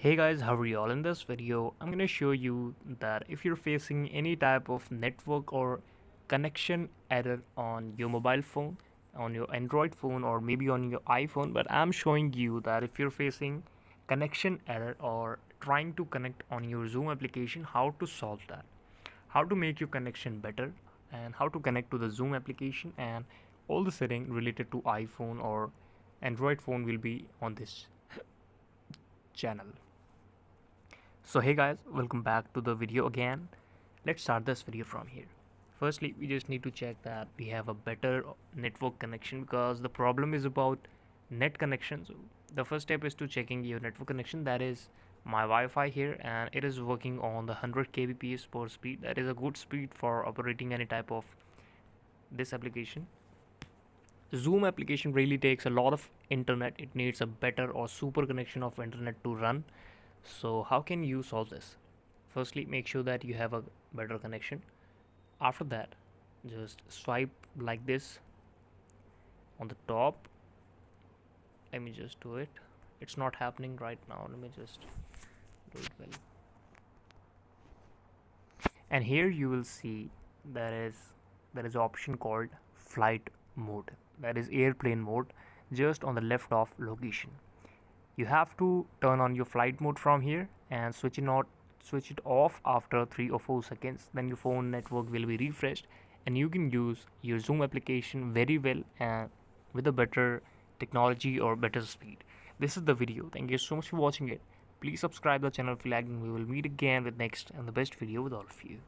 Hey guys, how are you all? In this video, I'm going to show you that if you're facing any type of network or connection error on your mobile phone, on your Android phone, or maybe on your iPhone, but I'm showing you that if you're facing connection error or trying to connect on your Zoom application, how to solve that, how to make your connection better, and how to connect to the Zoom application, and all the setting related to iPhone or Android phone will be on this channel. So hey guys, welcome back to the video again. Let's start this video from here. Firstly, we just need to check that we have a better network connection because the problem is about net connection. So the first step is to checking your network connection. That is my Wi-Fi here, and it is working on the 100 kbps per speed. That is a good speed for operating any type of this application. Zoom application really takes a lot of internet. It needs a better or super connection of internet to run. So how can you solve this? Firstly, make sure that you have a better connection. After that, just swipe like this on the top. Let me just do it. It's not happening right now. Let me just do it well. And here you will see there is option called flight mode. That is airplane mode, just on the left of location. You have to turn on your flight mode from here and switch it off after 3 or 4 seconds. Then your phone network will be refreshed and you can use your Zoom application very well and with a better technology or better speed. This is the video. Thank you so much for watching it. Please subscribe the channel if you like, and we will meet again with next and the best video with all of you.